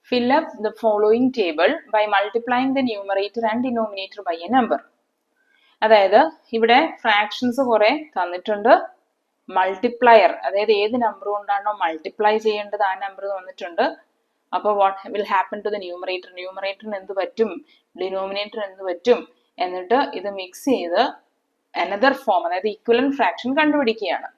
fill up the following table by multiplying the numerator and denominator by a number. അതായത് ഇവിടെ fractions കുറെ തന്നിട്ടുണ്ട്, multiplier അതായത് ഏത് നമ്പർ കൊണ്ടാണോ മൾട്ടിപ്ലൈ ചെയ്യേണ്ടത് ആ നമ്പർ തന്നിട്ടുണ്ട്. അപ്പോൾ what will happen to the numerator, ന്യൂമറേറ്ററിന് എന്ത് പറ്റും, ഡിനോമിനേറ്റർ എന്ത് പറ്റും, എന്നിട്ട് ഇത് മിക്സ് ചെയ്ത് അനദർ ഫോം അതായത് ഇക്വലന്റ് ഫ്രാക്ഷൻ കണ്ടുപിടിക്കുകയാണ്.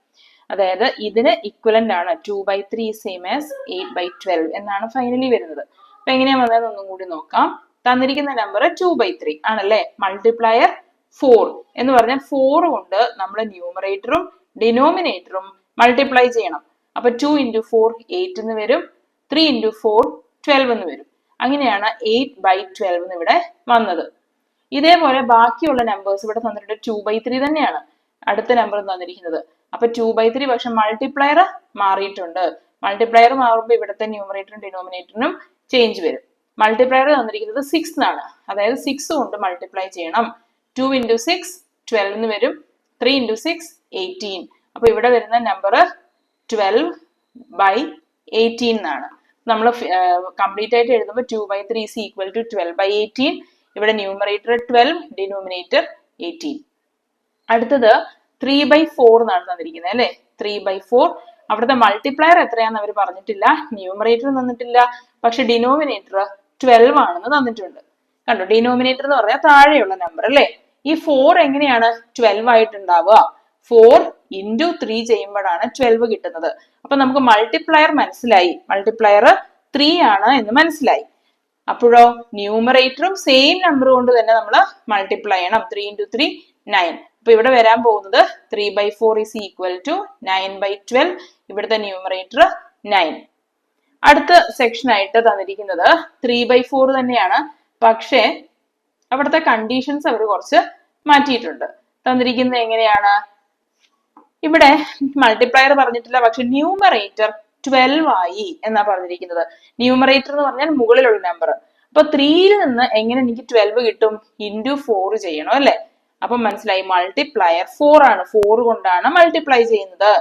അതായത് ഇതിന് ഇക്വലന്റ് ആണ് 2/3 സെയിം ആസ് 8/12 എന്നാണ് ഫൈനലി വരുന്നത്. അപ്പൊ എങ്ങനെയാ വന്നത് ഒന്നും കൂടി നോക്കാം. തന്നിരിക്കുന്ന നമ്പർ 2/3 ആണല്ലേ, മൾട്ടിപ്ലയർ 4 എന്ന് പറഞ്ഞാൽ 4 കൊണ്ട് നമ്മൾ ന്യൂമറേറ്ററും ഡിനോമിനേറ്ററും മൾട്ടിപ്ലൈ ചെയ്യണം. അപ്പൊ 2 × 4 8 എന്ന് വരും, 3 × 4 12 എന്ന് വരും. അങ്ങനെയാണ് 8/12 എന്ന് ഇവിടെ വന്നത്. ഇതേപോലെ ബാക്കിയുള്ള നമ്പേഴ്സ് ഇവിടെ തന്നിട്ട് 2/3 തന്നെയാണ് അടുത്ത നമ്പർ തന്നിരിക്കുന്നത്. അപ്പൊ 2/3 പക്ഷെ മൾട്ടിപ്ലയർ മാറിയിട്ടുണ്ട്. മൾട്ടിപ്ലയർ മാറുമ്പോൾ ഇവിടുത്തെ ന്യൂമറേറ്ററും ഡിനോമിനേറ്ററിനും ചേഞ്ച് വരും. മൾട്ടിപ്ലയർ തന്നിരിക്കുന്നത് 6 എന്നാണ്, അതായത് 6 കൊണ്ട് മൾട്ടിപ്ലൈ ചെയ്യണം. 2 × 6 12 എന്ന് വരും, 3 × 6 18. അപ്പൊ ഇവിടെ വരുന്ന നമ്പർ 12/18 എന്നാണ്. നമ്മൾ കംപ്ലീറ്റ് ആയിട്ട് എഴുതുമ്പോൾ 2/3 is equal to 12/18. ഇവിടെ ന്യൂമറേറ്റർ 12, ഡിനോമിനേറ്റർ 18. അടുത്തത് 3/4 എന്നാണ് തന്നിരിക്കുന്നത് അല്ലെ, 3/4. അവിടുത്തെ മൾട്ടിപ്ലയർ എത്രയാന്ന് അവർ പറഞ്ഞിട്ടില്ല, ന്യൂമറേറ്റർ തന്നിട്ടില്ല, പക്ഷെ ഡിനോമിനേറ്റർ 12 ആണെന്ന് തന്നിട്ടുണ്ട്. കണ്ടോ, ഡിനോമിനേറ്റർ എന്ന് പറഞ്ഞാൽ താഴെയുള്ള നമ്പർ അല്ലെ. ഈ 4 എങ്ങനെയാണ് 12 ആയിട്ടുണ്ടാവുക, 4 × 3 ചെയ്യുമ്പോഴാണ് 12 കിട്ടുന്നത്. അപ്പൊ നമുക്ക് മൾട്ടിപ്ലയർ മനസ്സിലായി, മൾട്ടിപ്ലയർ 3 ആണ് എന്ന് മനസ്സിലായി. അപ്പോഴോ ന്യൂമറേറ്ററും സെയിം നമ്പർ കൊണ്ട് തന്നെ നമ്മൾ മൾട്ടിപ്ലൈ ചെയ്യണം. 3 × 3 9. അപ്പൊ ഇവിടെ വരാൻ പോകുന്നത് 3/4 is equal to 9/12. ഇവിടുത്തെ ന്യൂമറേറ്റർ 9. അടുത്ത സെക്ഷൻ ആയിട്ട് തന്നിരിക്കുന്നത് 3/4 തന്നെയാണ്, പക്ഷേ അവിടുത്തെ കണ്ടീഷൻസ് അവർ കുറച്ച് മാറ്റിയിട്ടുണ്ട്. തന്നിരിക്കുന്നത് എങ്ങനെയാണ്, ഇവിടെ മൾട്ടിപ്ലയർ പറഞ്ഞിട്ടില്ല, പക്ഷെ ന്യൂമറേറ്റർ 12 ആയി എന്നാ പറഞ്ഞിരിക്കുന്നത്. ന്യൂമറേറ്റർ എന്ന് പറഞ്ഞാൽ മുകളിലുള്ള നമ്പർ. അപ്പൊ 3യിൽ നിന്ന് എങ്ങനെ എനിക്ക് 12 കിട്ടും, × 4 ചെയ്യണം അല്ലെ. അപ്പൊ മനസ്സിലായി, മൾട്ടിപ്ലയർ 4 ആണ്, 4 കൊണ്ടാണ് മൾട്ടിപ്ലൈ ചെയ്യുന്നത്.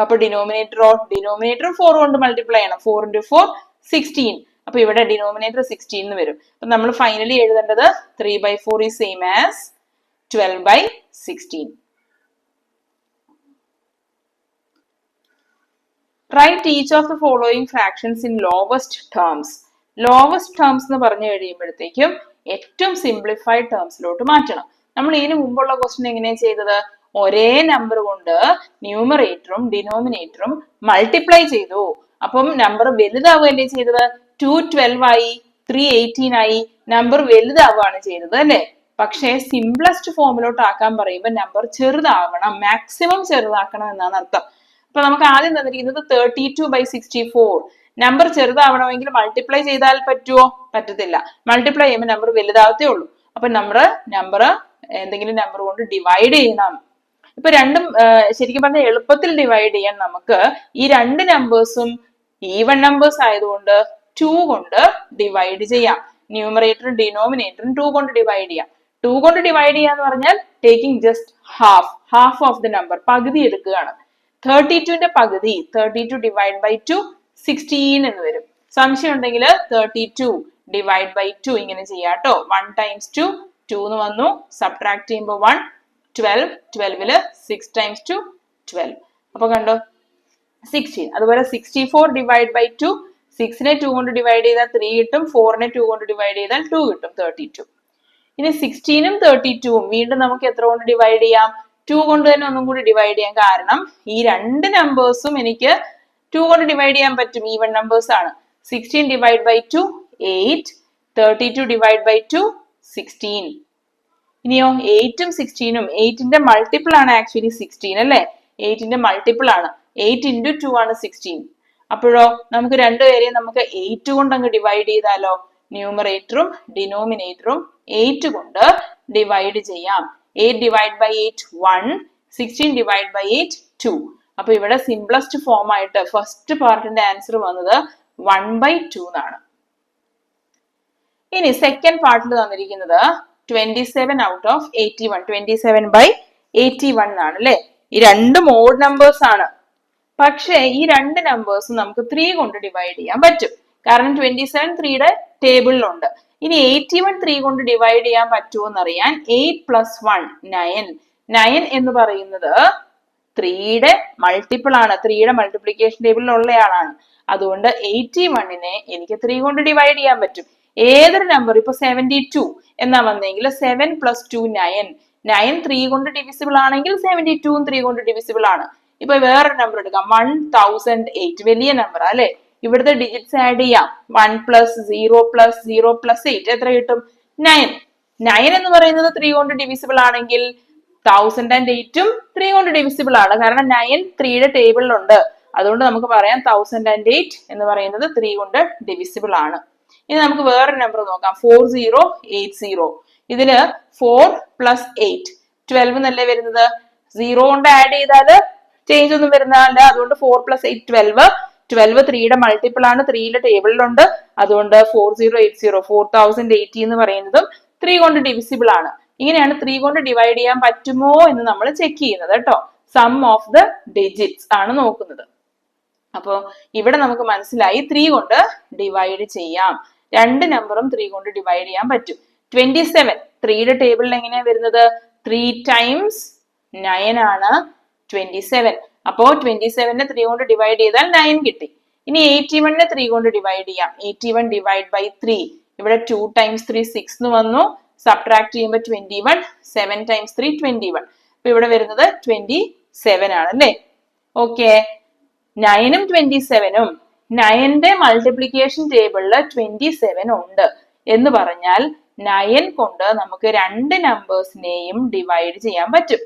അപ്പൊ ഡിനോമിനേറ്ററോ, ഡിനോമിനേറ്ററും 4 കൊണ്ട് മൾട്ടിപ്ലൈ ചെയ്യണം. 4 × 4 16. അപ്പൊ ഇവിടെ ഡിനോമിനേറ്റർ 16 എന്ന് വരും. അപ്പൊ നമ്മൾ ഫൈനലി എഴുതേണ്ടത് 3/4 is same as 12/16. Write each of the following fractions in lowest terms. Lowest terms എന്ന് പറഞ്ഞു കഴിയുമ്പോഴത്തേക്കും ഏറ്റവും സിംപ്ലിഫൈഡ് ടേംസിലോട്ട് മാറ്റണം. നമ്മൾ ഇതിനു മുമ്പുള്ള ക്വസ്റ്റ്യൻ എങ്ങനെയാണ് ചെയ്തത്, ഒരേ നമ്പർ കൊണ്ട് ന്യൂമറേറ്ററും ഡിനോമിനേറ്ററും മൾട്ടിപ്ലൈ ചെയ്തു. അപ്പം നമ്പർ വലുതാവുകയല്ലേ ചെയ്തത്, 2 12 ആയി, 3 18 ആയി, നമ്പർ വലുതാവുകയാണ് ചെയ്തത് അല്ലെ. പക്ഷേ സിംപ്ലസ്റ്റ് ഫോമിലോട്ട് ആക്കാൻ പറയുമ്പോൾ നമ്പർ ചെറുതാവണം, മാക്സിമം ചെറുതാക്കണം എന്നാണ് അർത്ഥം. അപ്പൊ നമുക്ക് ആദ്യം തന്നിരിക്കുന്നത് 32/64. നമ്പർ ചെറുതാവണമെങ്കിൽ മൾട്ടിപ്ലൈ ചെയ്താൽ പറ്റുമോ, പറ്റത്തില്ല. മൾട്ടിപ്ലൈ ചെയ്യുമ്പോൾ നമ്പർ വലുതാവത്തേ ഉള്ളൂ. അപ്പൊ നമ്പർ എന്തെങ്കിലും നമ്പർ കൊണ്ട് ഡിവൈഡ് ചെയ്യണം. ഇപ്പൊ രണ്ടും ശരിക്കും പറഞ്ഞാൽ എളുപ്പത്തിൽ ഡിവൈഡ് ചെയ്യാൻ നമുക്ക് ഈ രണ്ട് നമ്പേഴ്സും ഈവൺ നമ്പേഴ്സ് ആയതുകൊണ്ട് 2 കൊണ്ട് ഡിവൈഡ് ചെയ്യാം. ന്യൂമറേറ്ററും ഡിനോമിനേറ്ററും 2 കൊണ്ട് ഡിവൈഡ് ചെയ്യാം. 2 കൊണ്ട് ഡിവൈഡ് ചെയ്യാന്ന് പറഞ്ഞാൽ taking just half of the number, പകുതി എടുക്കുകയാണ്. 32ന്റെ പകുതി 32 ഡിവൈഡ് ബൈ 2 16 എന്ന് വരും. സംശയം ഉണ്ടെങ്കിൽ 32 ഡിവൈഡ് ബൈ 2 ഇങ്ങനെ ചെയ്യാട്ടോ. 1 × 2 2 എന്ന് വന്നു, സബ്ട്രാക്ട് ചെയ്യുമ്പോൾ 1 12, 12ല് 6 × 2 12. അപ്പൊ കണ്ടോ 16. അതുപോലെ 64 ഡിവൈഡ് ബൈ 2, 6നെ 2 കൊണ്ട് ഡിവൈഡ് ചെയ്താൽ 3 കിട്ടും, 4നെ 2 കൊണ്ട് ഡിവൈഡ് ചെയ്താൽ 2 കിട്ടും, 32. ഇനി 16ഉം 32ഉം വീണ്ടും നമുക്ക് എത്ര കൊണ്ട് ഡിവൈഡ് ചെയ്യാം, 2 കൊണ്ട് തന്നെ ഒന്നും കൂടി ഡിവൈഡ് ചെയ്യാം. കാരണം ഈ രണ്ട് നമ്പേഴ്സും എനിക്ക് 2 കൊണ്ട് ഡിവൈഡ് ചെയ്യാൻ പറ്റും, ഈവൺ നമ്പേഴ്സ് ആണ്. 16 ഡിവൈഡ് ബൈ 2 8, 32 ഡിവൈഡ് ബൈ 2 16. ഇനിയോ 8ഉം 16ഉം 8ന്റെ മൾട്ടിപ്പിൾ ആണ് ആക്ച്വലി 16 അല്ലെ. 8ന്റെ മൾട്ടിപ്പിൾ ആണ്, 8 × 2 ആണ് 16. അപ്പോഴോ നമുക്ക് രണ്ടുപേരെയും നമുക്ക് 8 കൊണ്ട് അങ്ങ് ഡിവൈഡ് ചെയ്താലോ. ന്യൂമറേറ്ററും ഡിനോമിനേറ്ററും 8 കൊണ്ട് ഡിവൈഡ് ചെയ്യാം. 8 ഡിവൈഡ് ബൈ 8 1, 16 ഡിവൈഡ് ബൈ 8 2. അപ്പൊ ഇവിടെ സിംപ്ലസ്റ്റ് ഫോം ആയിട്ട് ഫസ്റ്റ് പാർട്ടിന്റെ ആൻസർ വന്നത് 1/2 എന്നാണ്. ഇനി സെക്കൻഡ് പാർട്ടിൽ തന്നിരിക്കുന്നത് 27 out of 81, 27/81 ആണ് അല്ലെ. ഈ രണ്ടും ഓഡ് നമ്പേഴ്സ് ആണ്. പക്ഷേ ഈ രണ്ട് നമ്പേഴ്സും നമുക്ക് 3 കൊണ്ട് ഡിവൈഡ് ചെയ്യാൻ പറ്റും. കാരണം 27 3യുടെ ടേബിളിലുണ്ട്. ഇനി 81 3 കൊണ്ട് ഡിവൈഡ് ചെയ്യാൻ പറ്റുമോ എന്നറിയാൻ 8 + 1 9. 9 എന്ന് പറയുന്നത് 3യുടെ മൾട്ടിപ്പിൾ ആണ്, 3യുടെ മൾട്ടിപ്ലിക്കേഷൻ ടേബിളിൽ ഉള്ളയാളാണ്. അതുകൊണ്ട് 81നെ എനിക്ക് 3 കൊണ്ട് ഡിവൈഡ് ചെയ്യാൻ പറ്റും. ഏതൊരു നമ്പർ, ഇപ്പൊ 72 എന്നാ വന്നെങ്കിൽ 7 + 2 9. 9 3 കൊണ്ട് ഡിവിസിബിൾ ആണെങ്കിൽ 72 3 കൊണ്ട് ഡിവിസിബിൾ ആണ്. ഇപ്പൊ വേറൊരു നമ്പർ എടുക്കാം, 1008. വലിയ നമ്പർ അല്ലെ? ഇവിടുത്തെ ഡിജിറ്റ്സ് ആഡ് ചെയ്യാം. 1 + 0 + 0 + 8 എത്ര കിട്ടും? 9. 9 എന്ന് പറയുന്നത് 3 കൊണ്ട് ഡിവിസിബിൾ ആണെങ്കിൽ 1008ഉം 3 കൊണ്ട് ഡിവിസിബിൾ ആണ്. കാരണം 9 3യുടെ ടേബിളിലുണ്ട്. അതുകൊണ്ട് നമുക്ക് പറയാം 1008 എന്ന് പറയുന്നത് 3 കൊണ്ട് ഡിവിസിബിൾ ആണ്. ഇനി നമുക്ക് വേറൊരു നമ്പർ നോക്കാം, 4080. ഇതില് 4 + 8 12 എന്നല്ലേ വരുന്നത്? 0 കൊണ്ട് ആഡ് ചെയ്താൽ ചേഞ്ച് ഒന്നും വരുന്നതല്ല. അതുകൊണ്ട് 4 + 8 12. 12 3യുടെ മൾട്ടിപ്പിൾ ആണ്, 3യുടെ ടേബിളിലുണ്ട്. അതുകൊണ്ട് 4080 4080 എന്ന് പറയുന്നതും 3 കൊണ്ട് ഡിവിസിബിൾ ആണ്. ഇങ്ങനെയാണ് 3 കൊണ്ട് ഡിവൈഡ് ചെയ്യാൻ പറ്റുമോ എന്ന് നമ്മൾ ചെക്ക് ചെയ്യുന്നത് കേട്ടോ. സം ഓഫ് ദ ഡിജിറ്റ്സ് ആണ് നോക്കുന്നത്. അപ്പോ ഇവിടെ നമുക്ക് മനസ്സിലായി 3 കൊണ്ട് ഡിവൈഡ് ചെയ്യാം. രണ്ട് നമ്പറും 3 കൊണ്ട് ഡിവൈഡ് ചെയ്യാൻ പറ്റും. 27 3യുടെ ടേബിളിൽ എങ്ങനെയാ വരുന്നത്? 3 × 9 ആണ് 27. അപ്പോ 27നെ 3 കൊണ്ട് ഡിവൈഡ് ചെയ്താൽ 9 കിട്ടി. ഇനി 81നെ 3 കൊണ്ട് ഡിവൈഡ് ചെയ്യാം. 81 / 3. ഇവിടെ 2 × 3 6 എന്ന് വന്നു. സബ്ട്രാക്ട് ചെയ്യുമ്പോൾ 21. 7 × 3 21. അപ്പൊ ഇവിടെ വരുന്നത് 27 ആണ് അല്ലേ? ഓക്കെ, 9ഉം 27ഉം 9ന്റെ മൾട്ടിപ്ലിക്കേഷൻ ടേബിളിൽ 27 ഉണ്ട് എന്ന് പറഞ്ഞാൽ 9 കൊണ്ട് നമുക്ക് രണ്ട് നമ്പേഴ്സിനെയും ഡിവൈഡ് ചെയ്യാൻ പറ്റും.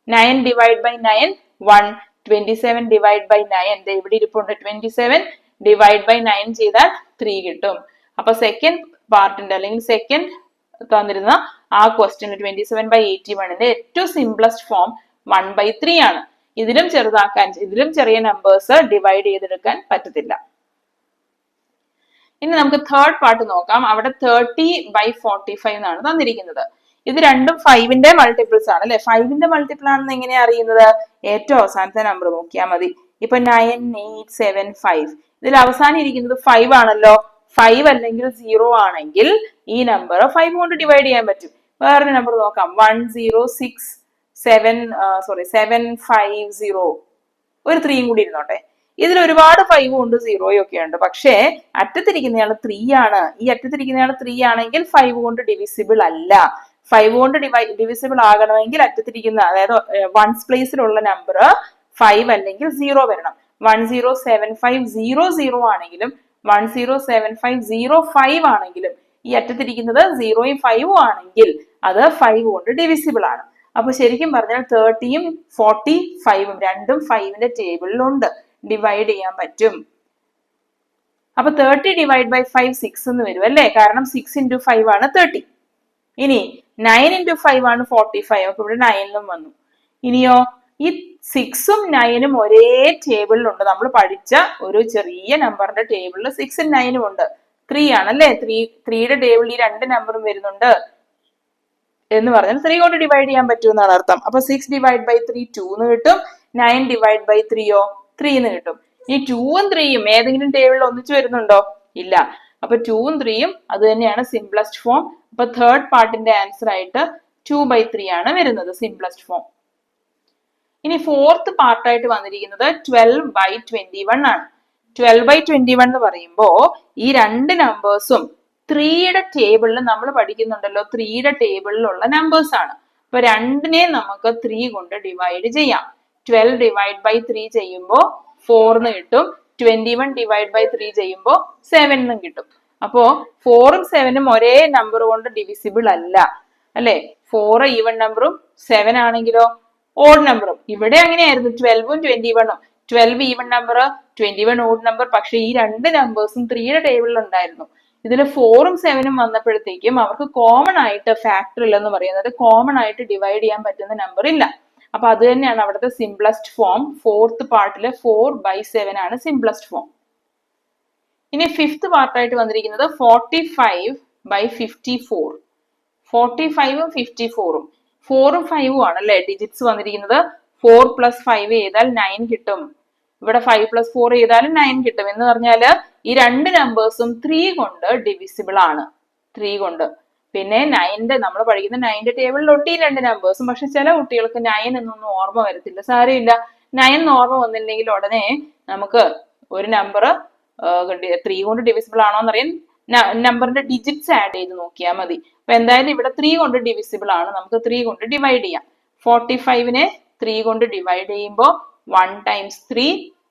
9 / 9 1. 27 / 9 ഇവിടെ ഇരിപ്പുണ്ട് 27 / 9 ചെയ്താൽ 3 കിട്ടും. അപ്പൊ സെക്കൻഡ് പാർട്ടിന്റെ അല്ലെങ്കിൽ സെക്കൻഡ് തന്നിരുന്ന ആ ക്വസ്റ്റ്യൻ 27/81ന്റെ ഏറ്റവും സിംപ്ലസ്റ്റ് ഫോം 1/3 ആണ്. ഇതിലും ചെറുതാക്കാൻ, ഇതിലും ചെറിയ നമ്പേഴ്സ് ഡിവൈഡ് ചെയ്തെടുക്കാൻ പറ്റത്തില്ല. ഇനി നമുക്ക് തേർഡ് പാർട്ട് നോക്കാം. അവിടെ 30/45 എന്നാണ് തന്നിരിക്കുന്നത്. ഇത് രണ്ടും 5ന്റെ മൾട്ടിപ്പിൾസ് ആണ് അല്ലെ? 5ന്റെ മൾട്ടിപ്പിൾ ആണെന്ന് എങ്ങനെയാ അറിയുന്നത്? ഏറ്റവും അവസാനത്തെ നമ്പർ നോക്കിയാൽ മതി. ഇപ്പൊ 9875 ഇതിൽ അവസാനം ഇരിക്കുന്നത് 5 ആണല്ലോ. 5 അല്ലെങ്കിൽ 0 ആണെങ്കിൽ ഈ നമ്പർ 5 കൊണ്ട് ഡിവൈഡ് ചെയ്യാൻ പറ്റും. വേറൊരു നമ്പർ നോക്കാം, 750. ഒരു 3യും കൂടി ഇരുന്നോട്ടെ. ഇതിൽ ഒരുപാട് 5 ഉണ്ട്, 0 ഒക്കെ ഉണ്ട്. പക്ഷേ അറ്റത്തിരിക്കുന്നയാൾ 3 ആണ്. ഈ അറ്റത്തിരിക്കുന്നയാൾ 3 ആണെങ്കിൽ 5 കൊണ്ട് ഡിവിസിബിൾ അല്ല. 5 കൊണ്ട് ഡിവിസിബിൾ ആകണമെങ്കിൽ അറ്റത്തിരിക്കുന്ന, അതായത് വൺസ് പ്ലേസിലുള്ള നമ്പർ 5 അല്ലെങ്കിൽ 0 വരണം. 107500 ആണെങ്കിലും 107505 ആണെങ്കിലും ഈ അറ്റത്തിരിക്കുന്നത് 0യും 5ഉം ആണെങ്കിൽ അത് 5 കൊണ്ട് ഡിവിസിബിൾ ആണ്. അപ്പൊ ശരിക്കും പറഞ്ഞാൽ 30യും 45ഉം രണ്ടും 5ന്റെ ടേബിളിലുണ്ട്, ഡിവൈഡ് ചെയ്യാൻ പറ്റും. അപ്പൊ 30 / 5 6 എന്ന് വരും അല്ലേ? കാരണം 6 × 5 ആണ് 30. ഇനി 9 × 5 ആണ് 45. അപ്പൊ ഇവിടെ 9ഉം വന്നു. ഇനിയോ ഈ 6ഉം 9ഉം ഒരേ ടേബിളിലുണ്ട്. നമ്മൾ പഠിച്ച ഒരു ചെറിയ നമ്പറിന്റെ ടേബിളിൽ 6ഉം 9ഉം ഉണ്ട്. 3 ആണല്ലേ? 3യുടെ ടേബിളിൽ ഈ രണ്ട് നമ്പറും വരുന്നുണ്ട് എന്ന് പറഞ്ഞാൽ 3 കൊണ്ട് ഡിവൈഡ് ചെയ്യാൻ പറ്റുമെന്നാണ് അർത്ഥം. അപ്പൊ 6 / 3 2 എന്ന് കിട്ടും. 9 / 3യോ 3 എന്ന് കിട്ടും. ഈ 2ഉം 3യും ഏതെങ്കിലും ടേബിളിൽ ഒന്നിച്ചു വരുന്നുണ്ടോ? ഇല്ല. അപ്പൊ 2ഉം 3യും അത് തന്നെയാണ് സിംപ്ലസ്റ്റ് ഫോം. അപ്പൊ തേർഡ് പാർട്ടിന്റെ ആൻസർ ആയിട്ട് 2/3 ആണ് വരുന്നത്, സിംപ്ലസ്റ്റ് ഫോം. ഇനി ഫോർത്ത് പാർട്ടായിട്ട് വന്നിരിക്കുന്നത് 12/21 ആണ്. 12/21 എന്ന് പറയുമ്പോ ഈ രണ്ട് നമ്പേഴ്സും 3യുടെ ടേബിളിൽ നമ്മൾ പഠിക്കുന്നുണ്ടല്ലോ, 3യുടെ ടേബിളിലുള്ള നമ്പേഴ്സ് ആണ്. അപ്പൊ രണ്ടിനെ നമുക്ക് 3 കൊണ്ട് ഡിവൈഡ് ചെയ്യാം. 12 / 3 ചെയ്യുമ്പോൾ 4 എന്ന് കിട്ടും. 21 / 3 ചെയ്യുമ്പോൾ 7 എന്നും കിട്ടും. അപ്പോ 4ഉം 7ഉം ഒരേ നമ്പർ കൊണ്ട് ഡിവിസിബിൾ അല്ല അല്ലെ? 4 ഈവൻ നമ്പറും 7 ആണെങ്കിലോ ഓഡ് നമ്പറും. ഇവിടെ അങ്ങനെയായിരുന്നു 12ഉം 21ഉം. 12 ഈവൻ നമ്പർ, 21 ഓഡ് നമ്പർ. പക്ഷെ ഈ രണ്ട് നമ്പേഴ്സും 3യുടെ ടേബിളിൽ ഉണ്ടായിരുന്നു. ഇതിൽ 4ഉം 7ഉം വന്നപ്പോഴത്തേക്കും അവർക്ക് കോമൺ ആയിട്ട് ഫാക്ടറിൽ എന്ന് പറയുന്നത് കോമൺ ആയിട്ട് ഡിവൈഡ് ചെയ്യാൻ പറ്റുന്ന നമ്പർ ഇല്ല. അപ്പൊ അത് തന്നെയാണ് അവിടുത്തെ സിംപ്ലസ്റ്റ് ഫോം. ഫോർത്ത് പാർട്ടില് 4/7 ആണ് സിംപ്ലസ്റ്റ് ഫോം. ഇനി ഫിഫ്ത് പാർട്ടായിട്ട് വന്നിരിക്കുന്നത് 45/54. 45ഉം 54ഉം 4ഉം 5ഉം ആണ് അല്ലെ ഡിജിറ്റ്സ് വന്നിരിക്കുന്നത്. 4 + 5 ചെയ്താൽ 9 കിട്ടും. ഇവിടെ 5+4 ചെയ്താലും 9 കിട്ടും. എന്ന് പറഞ്ഞാല് ഈ രണ്ട് നമ്പേഴ്സും 3 കൊണ്ട് ഡിവിസിബിൾ ആണ്. 3 കൊണ്ട്. പിന്നെ 9 നമ്മൾ പഠിക്കുന്ന 9 ടേബിളിലൊട്ട് ഈ രണ്ട് നമ്പേഴ്സും. പക്ഷെ ചില കുട്ടികൾക്ക് 9 എന്നൊന്നും ഓർമ്മ വരത്തില്ല. സാരമില്ല, 9 ഓർമ്മ വന്നില്ലെങ്കിൽ ഉടനെ നമുക്ക് ഒരു നമ്പർ 3 കൊണ്ട് ഡിവിസിബിൾ ആണോ എന്നറിയാൻ നമ്പറിന്റെ ഡിജിറ്റ്സ് ആഡ് ചെയ്ത് നോക്കിയാൽ മതി. അപ്പൊ എന്തായാലും ഇവിടെ 3 കൊണ്ട് ഡിവിസിബിൾ ആണ്. നമുക്ക് 3 കൊണ്ട് ഡിവൈഡ് ചെയ്യാം. 45നെ 3 കൊണ്ട് ഡിവൈഡ് ചെയ്യുമ്പോൾ 1 times 3,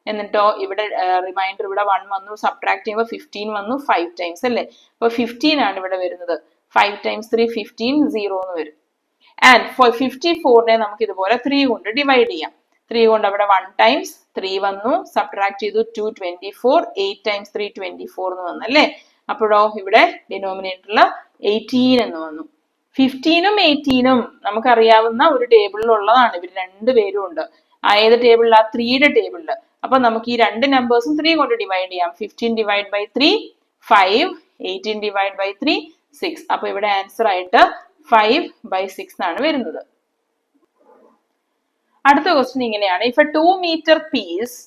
എന്നിട്ടോ ഇവിടെ റിമൈൻഡർ ഇവിടെ 1 വന്നു, സബ്ട്രാക്ട് ചെയ്യുമ്പോൾ 15 വന്നു, 5 times അല്ലേ. അപ്പൊ 15 ആണ് ഇവിടെ വരുന്നത്. 5 times 3 15, 0 എന്ന് വരും. ആൻഡ് 54നെ നമുക്ക് ഇതുപോലെ 3 കൊണ്ട് ഡിവൈഡ് ചെയ്യാം. 3 കൊണ്ട് അവിടെ 1 times 3 വന്നു, സബ്ട്രാക്ട് ചെയ്തു 2, 24, 8 times 3 24 എന്ന് വന്നു അല്ലേ. അപ്പോഴോ ഇവിടെ ഡിനോമിനേറ്ററിൽ 18 എന്ന് വന്നു. 15ഉം 18ഉം നമുക്കറിയാവുന്ന ഒരു ടേബിളിലുള്ളതാണ്. ഇവർ രണ്ടുപേരും ഉണ്ട്. ഏത് ടേബിളിൽ? ആ 3യുടെ ടേബിളിൽ. അപ്പൊ നമുക്ക് ഈ രണ്ട് നമ്പേഴ്സും 3 കൊണ്ട് ഡിവൈഡ് ചെയ്യാം. 15 ഡിവൈഡ് ബൈ 3 5, 18 ഡിവൈഡ് ബൈ 3 6. അപ്പൊ ഇവിടെ ആൻസർ ആയിട്ട് 5/6 ആണ് വരുന്നത്. അടുത്ത ക്വസ്റ്റ്യൻ ഇങ്ങനെയാണ്. If A 2 meter piece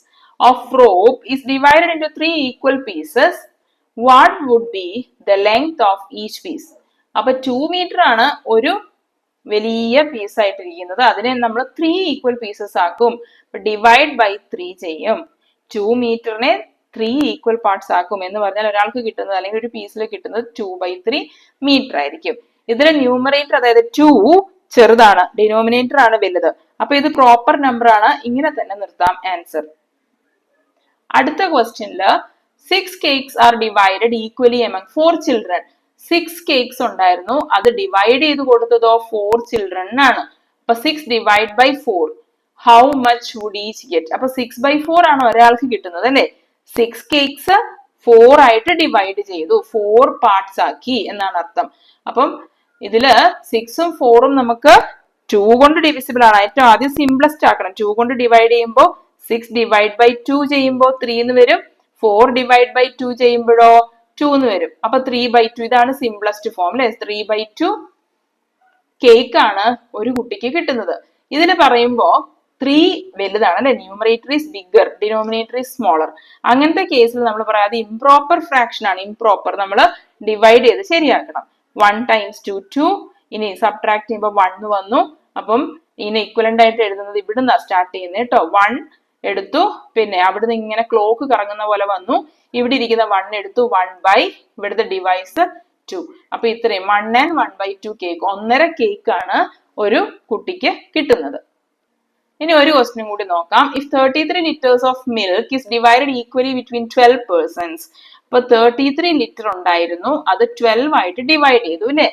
of rope is divided into 3 equal pieces, what would be the length of each piece? അപ്പൊ 2 meter ആണ് ഒരു വലിയ പീസ് ആയിട്ടിരിക്കുന്നത്. അതിനെ നമ്മൾ 3 ഈക്വൽ പീസസ് ആക്കും. ഡിവൈഡ് ബൈ 3 ചെയ്യും. 2 മീറ്ററിനെ 3 ഈക്വൽ പാർട്സ് ആക്കും എന്ന് പറഞ്ഞാൽ ഒരാൾക്ക് കിട്ടുന്നത് അല്ലെങ്കിൽ ഒരു പീസിൽ കിട്ടുന്നത് 2/3 മീറ്റർ ആയിരിക്കും. ഇതിലെ ന്യൂമറേറ്റർ അതായത് 2 ചെറുതാണ്, ഡിനോമിനേറ്റർ ആണ് വലുത്. അപ്പൊ ഇത് പ്രോപ്പർ നമ്പർ ആണ്. ഇങ്ങനെ തന്നെ നിർത്താം ആൻസർ. അടുത്ത ക്വസ്റ്റ്യനില് 6 cakes are divided equally among 4 children. 6 cakes ഉണ്ടായിരുന്നു. അത് ഡിവൈഡ് ചെയ്ത് കൊടുത്തതോ 4 children ആണ്. അപ്പൊ 6 divide by 4. How much would each get? അപ്പൊ 6/4 ആണ് ഒരാൾക്ക് കിട്ടുന്നത് അല്ലെ. 6 cakes 4 ആയിട്ട് ഡിവൈഡ് ചെയ്തു, 4 പാർട്സ് ആക്കി എന്നാണ് അർത്ഥം. അപ്പം ഇതില് 6ഉം 4ഉം നമുക്ക് 2 കൊണ്ട് ഡിവിസിബിൾ ആണ്. ഏറ്റവും ആദ്യം സിംപ്ലസ്റ്റ് ആക്കണം. 2 കൊണ്ട് ഡിവൈഡ് ചെയ്യുമ്പോൾ 6 divide by 2 ചെയ്യുമ്പോൾ 3 എന്ന് വരും. 4 divide by 2 ചെയ്യുമ്പോഴോ 2 എന്ന് വരും. അപ്പൊ 3/2 ഇതാണ് സിംപ്ലസ്റ്റ് ഫോം അല്ലെ. 3/2 കേക്ക് ആണ് ഒരു കുട്ടിക്ക് കിട്ടുന്നത്. ഇതിന് പറയുമ്പോ 3 വലുതാണ് അല്ലെ. Numerator is bigger, denominator is smaller. അങ്ങനത്തെ കേസിൽ നമ്മൾ പറയാതെ ഇംപ്രോപ്പർ ഫ്രാക്ഷൻ ആണ്. ഇംപ്രോപ്പർ നമ്മൾ ഡിവൈഡ് ചെയ്ത് ശരിയാക്കണം. 1 times 2 2. ഇനി സബ്ട്രാക്ട് ചെയ്യുമ്പോൾ 1 വന്നു. അപ്പം ഇതിന് ഇക്വലന്റ് ആയിട്ട് എഴുതുന്നത് ഇവിടുന്ന് സ്റ്റാർട്ട് ചെയ്യുന്നത് കേട്ടോ. 1 എടുത്തു, പിന്നെ അവിടുന്ന് ഇങ്ങനെ ക്ലോക്ക് കറങ്ങുന്ന പോലെ വന്നു. ഇവിടെ ഇരിക്കുന്ന 1 എടുത്തു, 1/, ഇവിടുത്തെ ഡിവൈസ് 2. അപ്പൊ ഇത്രയും 1 and 1/2 കേക്ക്, 1.5 കേക്ക് ആണ് ഒരു കുട്ടിക്ക് കിട്ടുന്നത്. ഇനി ഒരു ക്വസ്റ്റ്യൻ കൂടി നോക്കാം. If 33 liters of milk is divided equally between 12 persons. അപ്പൊ 33 ലിറ്റർ ഉണ്ടായിരുന്നു, അത് 12 ആയിട്ട് ഡിവൈഡ് ചെയ്തു അല്ലെ.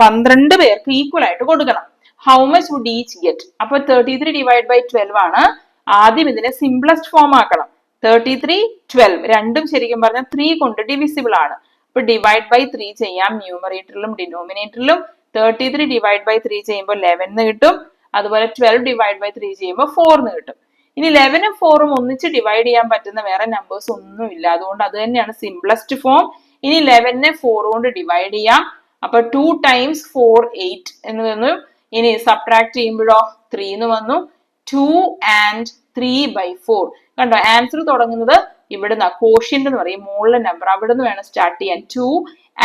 12 പേർക്ക് ഈക്വൽ ആയിട്ട് കൊടുക്കണം. How much would each get? അപ്പൊ 33 divide by 12 ആണ്. ആദ്യം ഇതിനെ സിംപ്ലസ്റ്റ് ഫോം ആക്കണം. 33 12 രണ്ടും ശരിക്കും പറഞ്ഞാൽ 3 കൊണ്ട് ഡിവിസിബിൾ ആണ്. അപ്പൊ ഡിവൈഡ് ബൈ 3 ചെയ്യാം ന്യൂമറേറ്ററിലും ഡിനോമിനേറ്ററിലും. 33 divide by 3 ചെയ്യുമ്പോൾ 11 എന്ന് കിട്ടും. അതുപോലെ 12 divide by 3 ചെയ്യുമ്പോൾ 4 എന്ന് കിട്ടും. ഇനി 11ഉം 4ഉം ഒന്നിച്ച് ഡിവൈഡ് ചെയ്യാൻ പറ്റുന്ന വേറെ നമ്പേഴ്സ് ഒന്നുമില്ല. അതുകൊണ്ട് അത് തന്നെയാണ് സിംപ്ലസ്റ്റ് ഫോം. ഇനി 11നെ 4 കൊണ്ട് ഡിവൈഡ് ചെയ്യാം. അപ്പൊ 2 times 4 8 എന്ന് വന്നു. ഇനി സബ്ട്രാക്ട് ചെയ്യുമ്പോഴോ 3 എന്ന് വന്നു. 2 and 3/4. കണ്ടോ, ആൻസർ തുടങ്ങുന്നത് ഇവിടുന്ന് കോഷ്യന്റ് എന്ന് പറയും, മുകളിലെ നമ്പർ അവിടെ നിന്ന് വേണം സ്റ്റാർട്ട് ചെയ്യാൻ. 2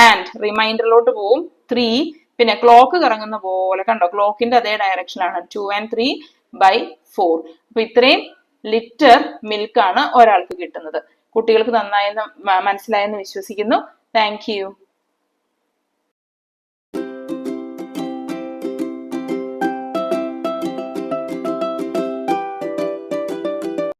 and റിമൈൻഡറിലോട്ട് പോവും 3, പിന്നെ ക്ലോക്ക് കറങ്ങുന്ന പോലെ കണ്ടോ, ക്ലോക്കിന്റെ അതേ ഡയറക്ഷനാണ്. 2 and 3/4. അപ്പൊ ഇത്രയും ലിറ്റർ മിൽക്ക് ആണ് ഒരാൾക്ക് കിട്ടുന്നത്. കുട്ടികൾക്ക് നന്നായെന്ന് മനസ്സിലായെന്ന് വിശ്വസിക്കുന്നു. Thank you.